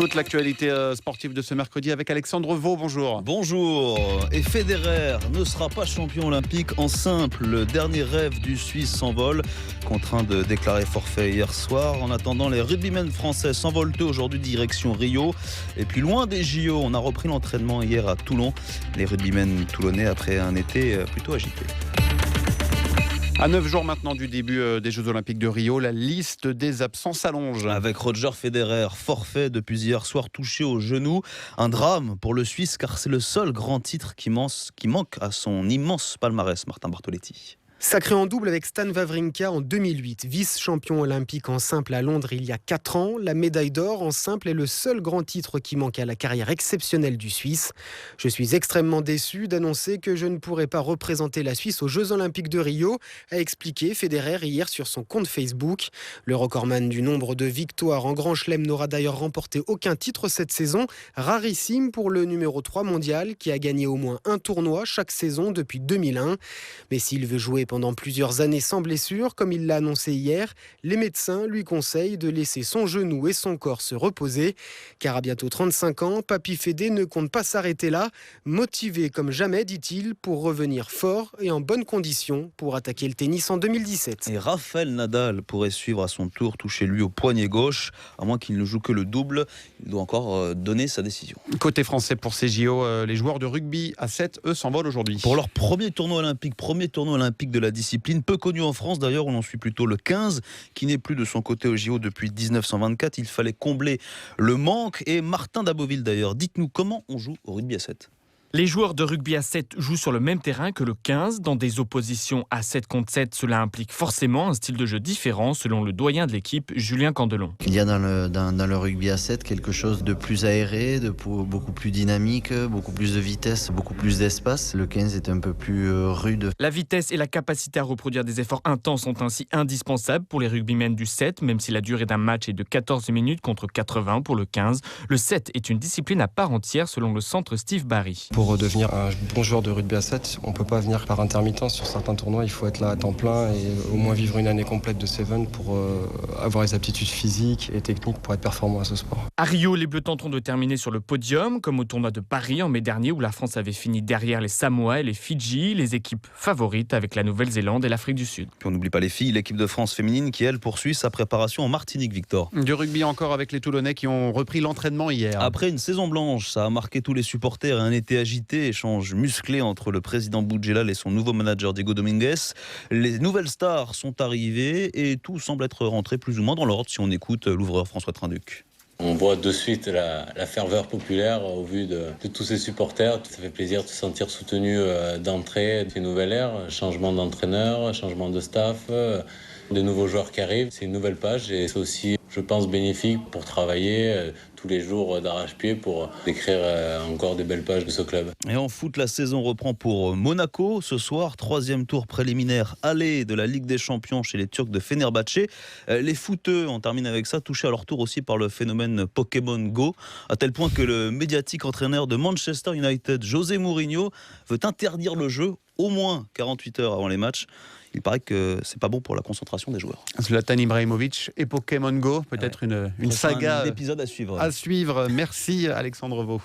Toute l'actualité sportive de ce mercredi avec Alexandre Vaux, bonjour. Bonjour. Et Federer ne sera pas champion olympique en simple. Le dernier rêve du Suisse s'envole, contraint de déclarer forfait hier soir. En attendant, les rugbymen français s'envolent aujourd'hui direction Rio. Et plus loin des JO, on a repris l'entraînement hier à Toulon. Les rugbymen toulonnais après un été plutôt agité. À 9 jours maintenant du début des Jeux Olympiques de Rio, la liste des absents s'allonge. Avec Roger Federer, forfait depuis hier soir, touché au genou. Un drame pour le Suisse car c'est le seul grand titre qui manque à son immense palmarès, Martin Bartoletti. Sacré en double avec Stan Wawrinka en 2008, vice-champion olympique en simple à Londres il y a 4 ans. La médaille d'or en simple est le seul grand titre qui manque à la carrière exceptionnelle du Suisse. Je suis extrêmement déçu d'annoncer que je ne pourrai pas représenter la Suisse aux Jeux Olympiques de Rio, a expliqué Federer hier sur son compte Facebook. Le recordman du nombre de victoires en Grand Chelem n'aura d'ailleurs remporté aucun titre cette saison, rarissime pour le numéro 3 mondial qui a gagné au moins un tournoi chaque saison depuis 2001. Mais s'il veut jouer pendant plusieurs années sans blessure, comme il l'a annoncé hier, les médecins lui conseillent de laisser son genou et son corps se reposer. Car à bientôt 35 ans, Papy Fédé ne compte pas s'arrêter là. Motivé comme jamais, dit-il, pour revenir fort et en bonne condition pour attaquer le tennis en 2017. Et Rafael Nadal pourrait suivre à son tour, touché lui au poignet gauche. À moins qu'il ne joue que le double, il doit encore donner sa décision. Côté français pour ces JO, les joueurs de rugby à 7, eux, s'envolent aujourd'hui. Pour leur premier tournoi olympique de la discipline, peu connu en France d'ailleurs, on en suit plutôt le 15, qui n'est plus de son côté au JO depuis 1924. Il fallait combler le manque. Et Martin Daboville d'ailleurs, dites-nous comment on joue au rugby à 7. Les joueurs de rugby à 7 jouent sur le même terrain que le 15. Dans des oppositions à 7 contre 7, cela implique forcément un style de jeu différent, selon le doyen de l'équipe, Julien Candelon. Il y a dans le rugby à 7 quelque chose de plus aéré, beaucoup plus dynamique, beaucoup plus de vitesse, beaucoup plus d'espace. Le 15 est un peu plus rude. La vitesse et la capacité à reproduire des efforts intenses sont ainsi indispensables pour les rugbymen du 7, même si la durée d'un match est de 14 minutes contre 80 pour le 15. Le 7 est une discipline à part entière, selon le centre Steve Barry. Pour devenir un bon joueur de rugby à 7, on ne peut pas venir par intermittence sur certains tournois. Il faut être là à temps plein et au moins vivre une année complète de Seven pour avoir les aptitudes physiques et techniques pour être performant à ce sport. À Rio, les Bleus tenteront de terminer sur le podium, comme au tournoi de Paris en mai dernier, où la France avait fini derrière les Samoa et les Fidji, les équipes favorites avec la Nouvelle-Zélande et l'Afrique du Sud. Puis on n'oublie pas les filles, l'équipe de France féminine qui, elle, poursuit sa préparation en Martinique, Victor. Du rugby encore avec les Toulonnais qui ont repris l'entraînement hier. Après une saison blanche, ça a marqué tous les supporters et un été agité, échange musclé entre le président Boudjelal et son nouveau manager Diego Dominguez. Les nouvelles stars sont arrivées et tout semble être rentré plus ou moins dans l'ordre si on écoute l'ouvreur François Trinduc. On voit de suite la ferveur populaire au vu de tous ces supporters. Ça fait plaisir de se sentir soutenu d'entrée. C'est une nouvelle ère, changement d'entraîneur, changement de staff, des nouveaux joueurs qui arrivent. C'est une nouvelle page et c'est aussi, je pense, bénéfique pour travailler tous les jours d'arrache-pied pour écrire encore des belles pages de ce club. Et en foot, la saison reprend pour Monaco. Ce soir, 3e tour préliminaire aller de la Ligue des Champions chez les Turcs de Fenerbahçe. Les footeux, on termine avec ça, touchés à leur tour aussi par le phénomène Pokémon Go, à tel point que le médiatique entraîneur de Manchester United, José Mourinho, veut interdire le jeu au moins 48 heures avant les matchs. Il paraît que c'est pas bon pour la concentration des joueurs. Zlatan Ibrahimovic et Pokémon Go, peut-être une saga. Un épisode à suivre. À suivre. Merci Alexandre Vaux.